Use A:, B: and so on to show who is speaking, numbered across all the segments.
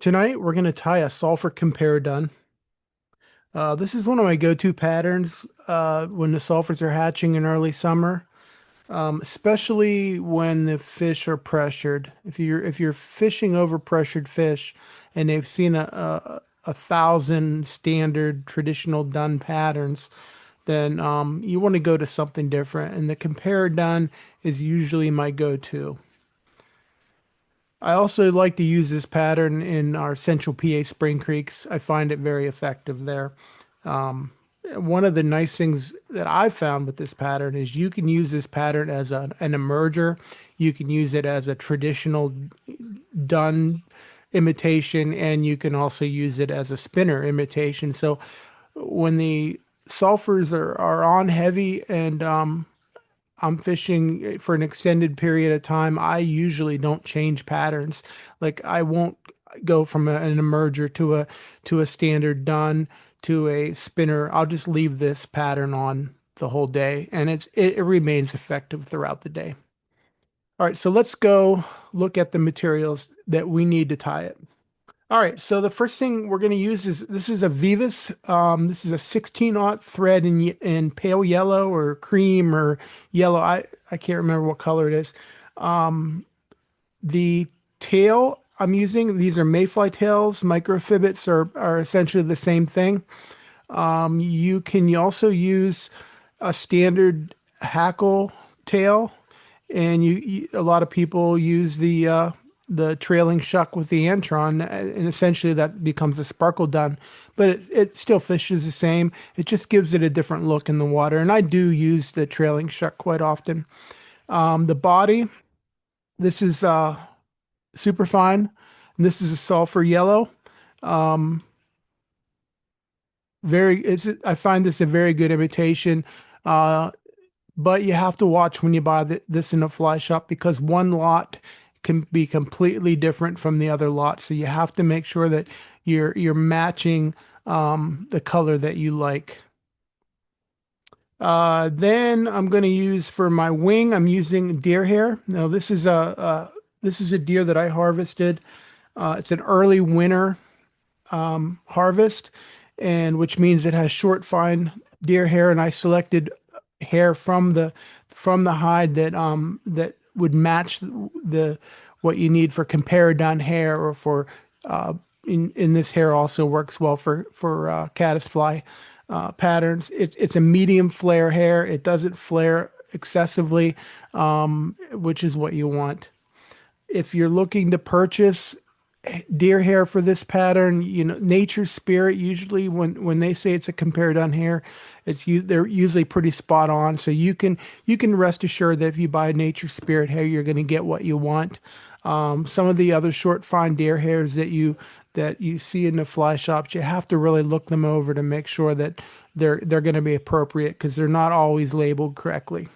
A: Tonight we're going to tie a sulfur comparadun. This is one of my go-to patterns when the sulfurs are hatching in early summer, especially when the fish are pressured. If you're fishing over pressured fish and they've seen a thousand standard traditional dun patterns, then you want to go to something different. And the comparadun is usually my go-to. I also like to use this pattern in our central PA spring creeks. I find it very effective there. Um, One of the nice things that I've found with this pattern is you can use this pattern as an emerger. You can use it as a traditional dun imitation, and you can also use it as a spinner imitation. So when the sulfurs are on heavy and I'm fishing for an extended period of time, I usually don't change patterns. Like I won't go from an emerger to a standard dun to a spinner. I'll just leave this pattern on the whole day, and it remains effective throughout the day. All right, so let's go look at the materials that we need to tie it. All right, so the first thing we're going to use is this is a vise. This is a 16-aught thread in pale yellow or cream or yellow. I can't remember what color it is. Um, the tail I'm using, these are Mayfly tails. Microfibbits are essentially the same thing. You can also use a standard hackle tail, and a lot of people use the trailing shuck with the antron, and essentially that becomes a sparkle dun, but it still fishes the same. It just gives it a different look in the water, and I do use the trailing shuck quite often. The body, this is super fine. And this is a sulfur yellow. Um, I find this a very good imitation. Uh, but you have to watch when you buy this in a fly shop because one lot can be completely different from the other lot. So you have to make sure that you're matching the color that you like. Then I'm going to use for my wing. I'm using deer hair. Now this is a deer that I harvested. It's an early winter harvest, and which means it has short, fine deer hair. And I selected hair from the hide that would match the what you need for comparadun hair or for in this hair also works well for caddisfly patterns. It's a medium flare hair. It doesn't flare excessively, which is what you want. If you're looking to purchase deer hair for this pattern, Nature's Spirit usually when they say it's a comparadun hair, they're usually pretty spot on. So you can rest assured that if you buy Nature's Spirit hair, you're going to get what you want. Some of the other short fine deer hairs that you see in the fly shops, you have to really look them over to make sure that they're going to be appropriate because they're not always labeled correctly.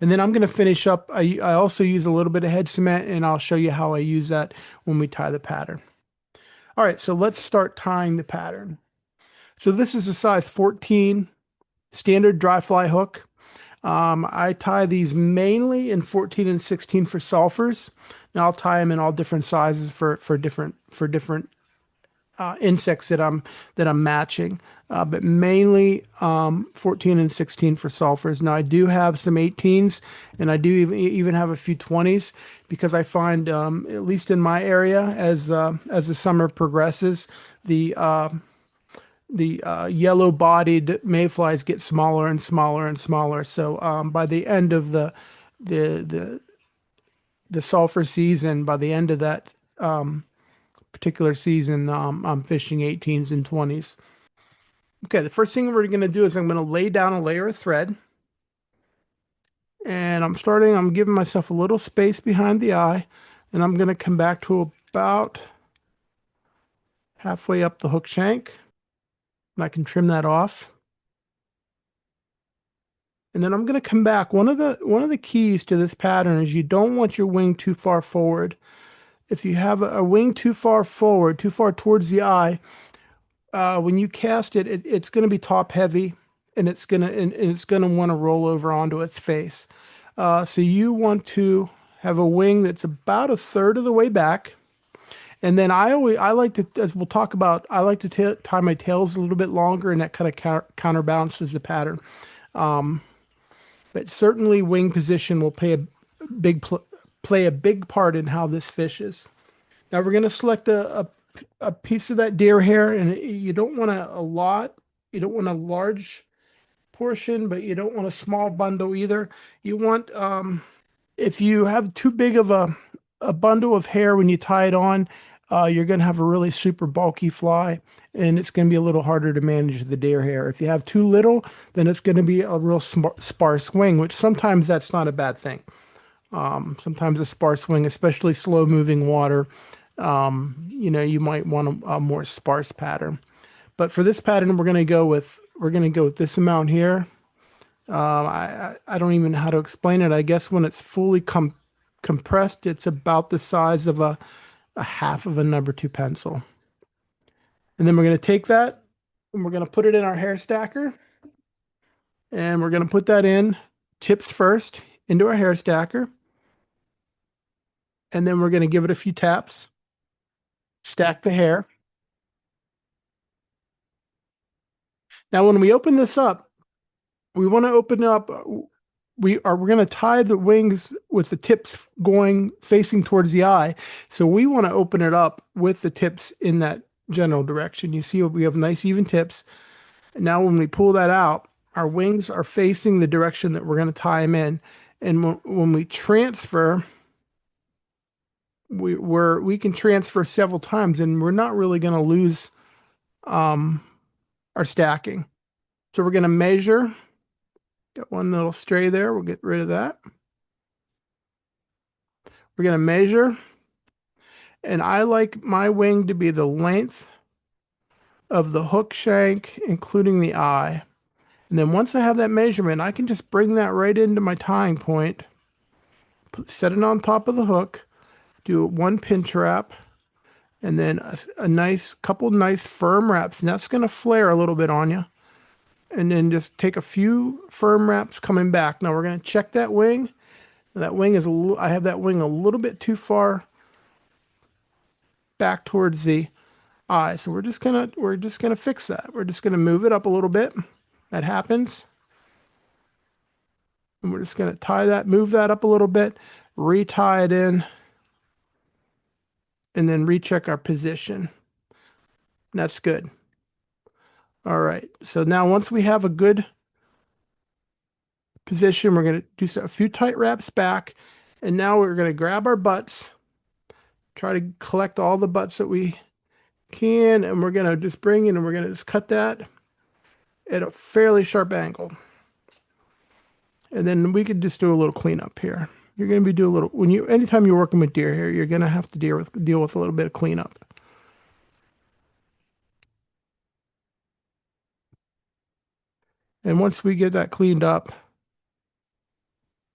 A: And then I'm going to finish up. I also use a little bit of head cement, and I'll show you how I use that when we tie the pattern. All right, so let's start tying the pattern. So this is a size 14 standard dry fly hook. I tie these mainly in 14 and 16 for sulfurs. Now I'll tie them in all different sizes for different insects that I'm matching, but mainly 14 and 16 for sulfurs. Now I do have some 18s, and I do even have a few 20s because I find, at least in my area, as the summer progresses, the yellow-bodied mayflies get smaller and smaller and smaller. So by the end of the the sulfur season, by the end of that particular season, I'm fishing 18s and 20s. Okay, the first thing we're going to do is I'm going to lay down a layer of thread. And I'm giving myself a little space behind the eye. And I'm going to come back to about halfway up the hook shank. And I can trim that off. And then I'm going to come back. One of the keys to this pattern is you don't want your wing too far forward. If you have a wing too far forward, too far towards the eye, when you cast it's going to be top heavy, and it's gonna want to roll over onto its face. So you want to have a wing that's about a third of the way back, And then I like to, as we'll talk about, I like to tie my tails a little bit longer, and that kind of counterbalances the pattern. But certainly wing position will big pl play a big part in how this fishes. Now we're going to select a piece of that deer hair, and you don't want a lot. You don't want a large portion, but you don't want a small bundle either. You want if you have too big of a bundle of hair when you tie it on, you're going to have a really super bulky fly, and it's going to be a little harder to manage the deer hair. If you have too little, then it's going to be a real sparse wing, which sometimes that's not a bad thing. Sometimes a sparse wing, especially slow moving water, you might want a more sparse pattern. But for this pattern, we're going to go with this amount here. I don't even know how to explain it. I guess when it's fully compressed, it's about the size of a half of a number two pencil. And then we're going to take that and we're going to put it in our hair stacker. And we're going to put that in tips first into our hair stacker. And then we're going to give it a few taps, stack the hair. Now, when we open this up, we want to open it up. We're going to tie the wings with the tips going facing towards the eye. So we want to open it up with the tips in that general direction. You see, we have nice even tips. And now when we pull that out, our wings are facing the direction that we're going to tie them in. And when we transfer, we can transfer several times, and we're not really going to lose our stacking. So we're going to measure. Got one little stray there. We'll get rid of that. We're going to measure. And I like my wing to be the length of the hook shank, including the eye. And then once I have that measurement, I can just bring that right into my tying point, set it on top of the hook, do one pinch wrap, and then a nice couple nice firm wraps. And that's going to flare a little bit on you. And then just take a few firm wraps coming back. Now we're going to check that wing. That wing is I have that wing a little bit too far back towards the eye. So we're just gonna fix that. We're just gonna move it up a little bit. That happens. And we're just gonna move that up a little bit, retie it in, and then recheck our position. That's good. All right. So now once we have a good position, we're gonna do a few tight wraps back, and now we're gonna grab our butts, try to collect all the butts that we can, and we're gonna just bring in and we're gonna just cut that at a fairly sharp angle. And then we could just do a little cleanup here. You're going to be doing a little, anytime you're working with deer hair, you're going to have to deal with a little bit of cleanup. And once we get that cleaned up,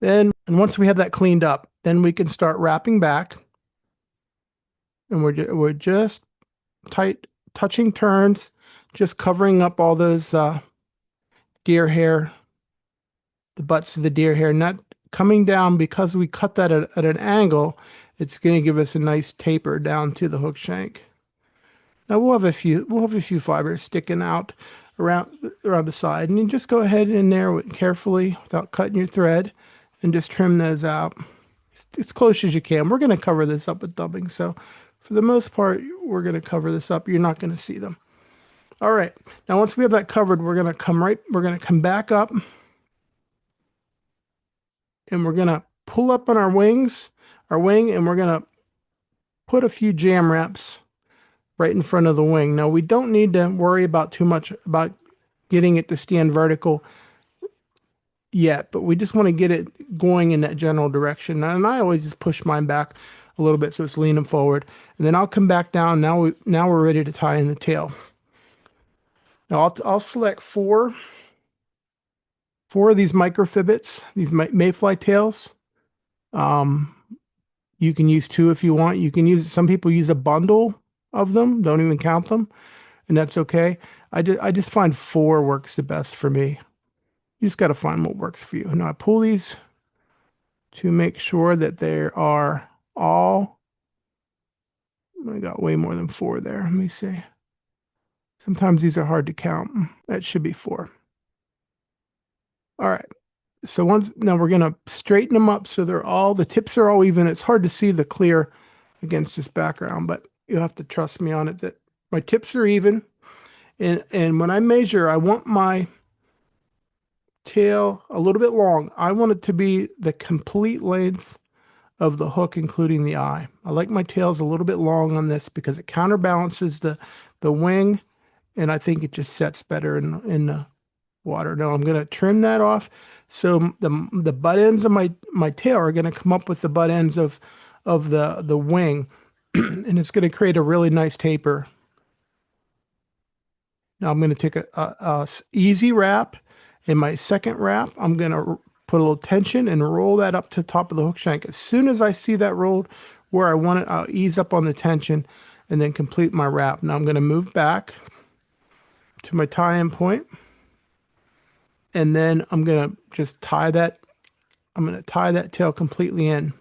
A: once we have that cleaned up, then we can start wrapping back. And we're just tight, touching turns, just covering up all those deer hair, the butts of the deer hair, not coming down because we cut that at an angle. It's going to give us a nice taper down to the hook shank. Now we'll have a few fibers sticking out around the side, and you just go ahead in there carefully without cutting your thread, and just trim those out as close as you can. We're going to cover this up with dubbing, so for the most part, we're going to cover this up. You're not going to see them. All right. Now once we have that covered, we're going to come back up, and we're going to pull up on our wing, and we're going to put a few jam wraps right in front of the wing. Now we don't need to worry about too much about getting it to stand vertical yet, but we just want to get it going in that general direction. And I always just push mine back a little bit so it's leaning forward. And then I'll come back down. Now we're ready to tie in the tail. Now I'll select four of these microfibbits, these mayfly tails. You can use two if you want. Some people use a bundle of them, don't even count them, and that's okay. I just find four works the best for me. You just got to find what works for you. Now I pull these to make sure that they are all I got way more than four there. Let me see. Sometimes these are hard to count. That should be four. All right. So once now we're gonna straighten them up so they're all the tips are all even. It's hard to see the clear against this background, but you'll have to trust me on it that my tips are even. And when I measure, I want my tail a little bit long. I want it to be the complete length of the hook, including the eye. I like my tails a little bit long on this because it counterbalances the wing, and I think it just sets better in the water. Now I'm going to trim that off. So the butt ends of my tail are going to come up with the butt ends of the wing, and it's going to create a really nice taper. Now I'm going to take a easy wrap. In my second wrap, I'm going to put a little tension and roll that up to the top of the hook shank. As soon as I see that rolled where I want it, I'll ease up on the tension and then complete my wrap. Now I'm going to move back to my tie-in point, and then I'm going to just tie that. I'm going to tie that tail completely in.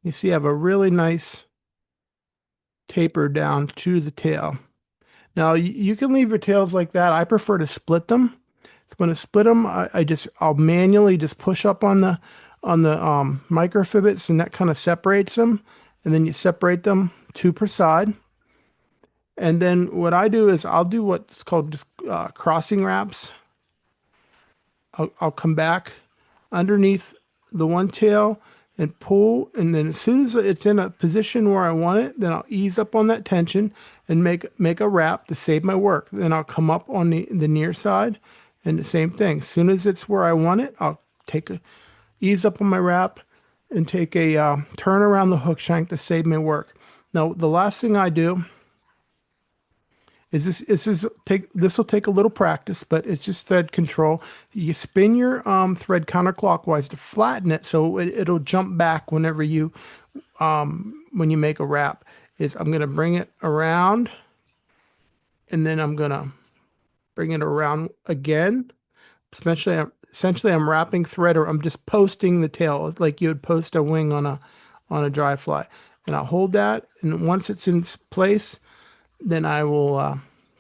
A: You see I have a really nice taper down to the tail. Now you can leave your tails like that. I prefer to split them. When I split them, I'll manually just push up on the microfibbits, and that kind of separates them. And then you separate them two per side. And then what I do is I'll do what's called just crossing wraps. I'll come back underneath the one tail and pull, and then as soon as it's in a position where I want it, then I'll ease up on that tension and make a wrap to save my work. Then I'll come up on the near side, and the same thing. As soon as it's where I want it, I'll ease up on my wrap and take a turn around the hook shank to save my work. Now the last thing I do is this will take a little practice, but it's just thread control. You spin your thread counterclockwise to flatten it so it'll jump back whenever you when you make a wrap. I'm going to bring it around, and then I'm going to bring it around again. Essentially I'm wrapping thread, or I'm just posting the tail like you would post a wing on a dry fly. And I'll hold that, and once it's in place, then I will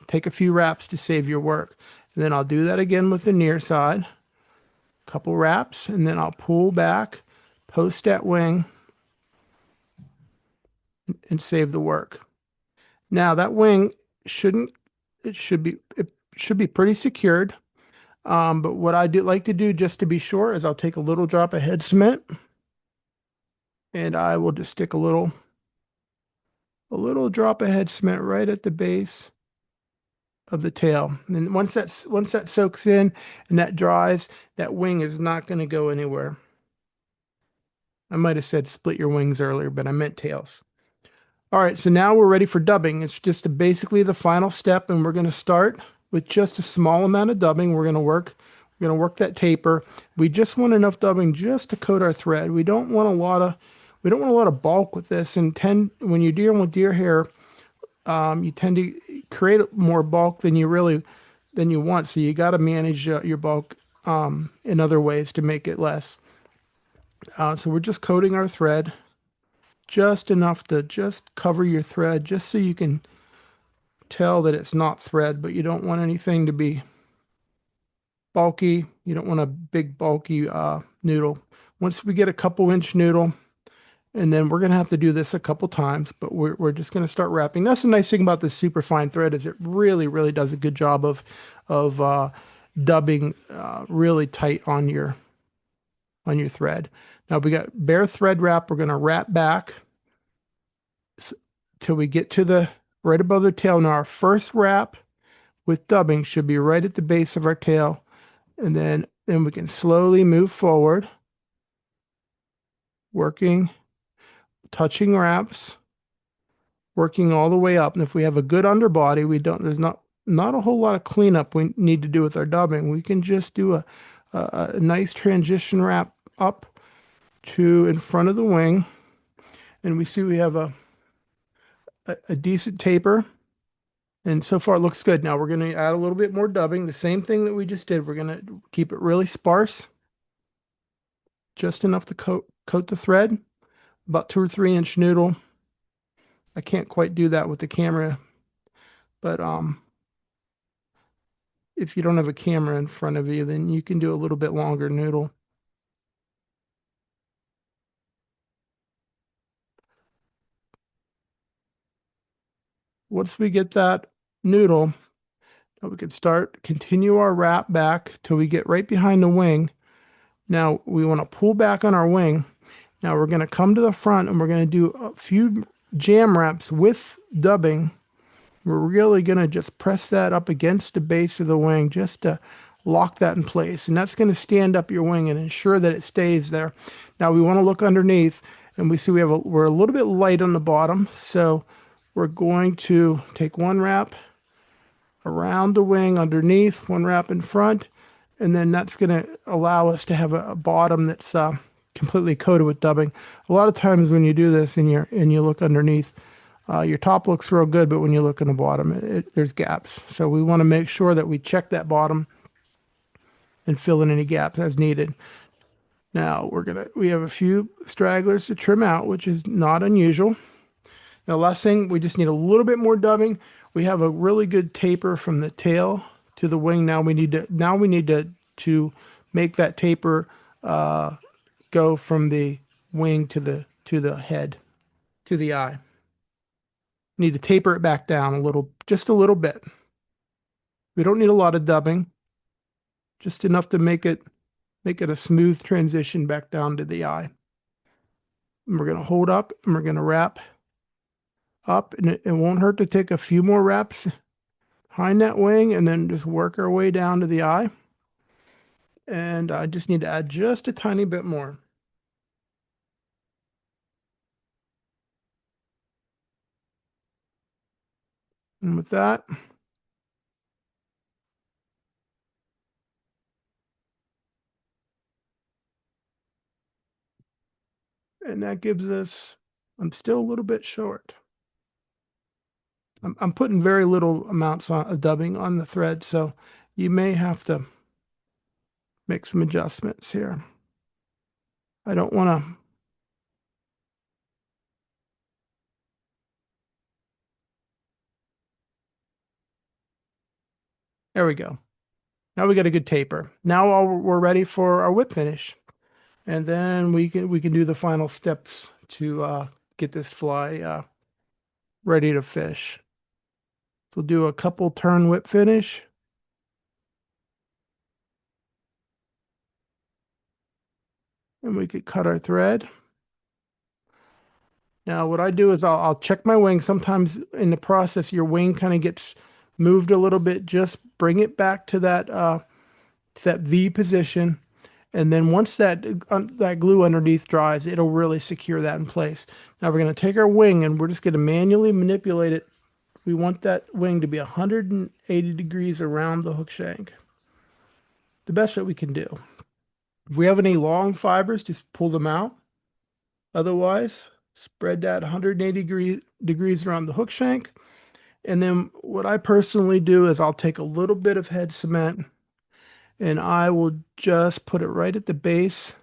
A: take a few wraps to save your work. And then I'll do that again with the near side. A couple wraps, and then I'll pull back, post that wing, and save the work. Now that wing it should be pretty secured. But what I like to do just to be sure is I'll take a little drop of head cement, and I will just stick a little drop of head cement right at the base of the tail. And once that soaks in and that dries, that wing is not going to go anywhere. I might have said split your wings earlier, but I meant tails. All right, so now we're ready for dubbing. It's just basically the final step, and we're going to start with just a small amount of dubbing. We're going to work that taper. We just want enough dubbing just to coat our thread. We don't want a lot of bulk with this. And when you're dealing with deer hair, you tend to create more bulk than you want. So you got to manage your bulk in other ways to make it less. So we're just coating our thread just enough to just cover your thread, just so you can tell that it's not thread, but you don't want anything to be bulky. You don't want a big bulky noodle. Once we get a couple inch noodle, and then we're going to have to do this a couple times, but we're just going to start wrapping. That's the nice thing about this super fine thread, is it really, really does a good job of dubbing really tight on your thread. Now we got bare thread wrap. We're going to wrap back till we get to right above the tail. Now our first wrap with dubbing should be right at the base of our tail, and then we can slowly move forward, touching wraps, working all the way up. And if we have a good underbody, there's not a whole lot of cleanup we need to do with our dubbing. We can just do a nice transition wrap up to in front of the wing, and we see we have a decent taper. And so far it looks good. Now we're going to add a little bit more dubbing, the same thing that we just did. We're going to keep it really sparse, just enough to coat the thread, about 2 or 3 inch noodle, I can't quite do that with the camera, but if you don't have a camera in front of you, then you can do a little bit longer noodle. Once we get that noodle, we can continue our wrap back till we get right behind the wing. Now we want to pull back on our wing. Now we're going to come to the front and we're going to do a few jam wraps with dubbing. We're really going to just press that up against the base of the wing just to lock that in place. And that's going to stand up your wing and ensure that it stays there. Now we want to look underneath and we see we're a little bit light on the bottom. So we're going to take one wrap around the wing underneath, one wrap in front, and then that's going to allow us to have a bottom that's completely coated with dubbing. A lot of times when you do this and you look underneath, your top looks real good, but when you look in the bottom, there's gaps. So we want to make sure that we check that bottom and fill in any gaps as needed. Now we have a few stragglers to trim out, which is not unusual. Now, last thing, we just need a little bit more dubbing. We have a really good taper from the tail to the wing. Now we need to make that taper go from the wing to the head, to the eye. Need to taper it back down a little, just a little bit. We don't need a lot of dubbing, just enough to make it a smooth transition back down to the eye. And we're going to hold up and we're going to wrap up, and it won't hurt to take a few more wraps behind that wing and then just work our way down to the eye. And I just need to add just a tiny bit more. And with that, and that gives us, I'm still a little bit short. I'm putting very little amounts of dubbing on the thread, so you may have to make some adjustments here. I don't want to. There we go. Now we got a good taper. Now we're ready for our whip finish, and then we can do the final steps to get this fly ready to fish. So we'll do a couple turn whip finish. And we could cut our thread. Now what I do is I'll check my wing. Sometimes in the process, your wing kind of gets moved a little bit. Just bring it back to that V position. And then once that glue underneath dries, it'll really secure that in place. Now we're going to take our wing and we're just going to manually manipulate it. We want that wing to be 180 degrees around the hook shank. The best that we can do. If we have any long fibers, just pull them out. Otherwise, spread that 180 degrees around the hook shank. And then what I personally do is I'll take a little bit of head cement and I will just put it right at the base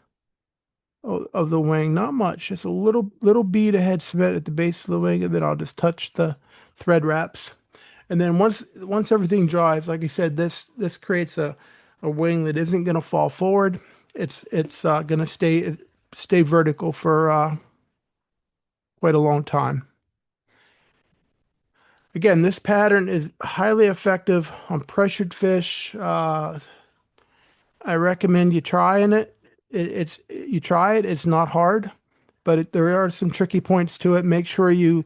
A: of the wing. Not much, just a little bead of head cement at the base of the wing, and then I'll just touch the thread wraps. And then once everything dries, like I said, this creates a wing that isn't going to fall forward. It's going to stay vertical for quite a long time. Again, this pattern is highly effective on pressured fish. I recommend you trying it. You try it. It's not hard, but there are some tricky points to it. Make sure you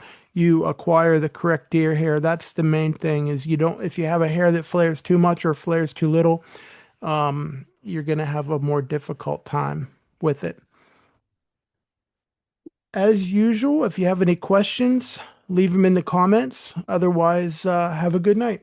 A: acquire the correct deer hair. That's the main thing. Is if you have a hair that flares too much or flares too little, you're going to have a more difficult time with it. As usual, if you have any questions, leave them in the comments. Otherwise, have a good night.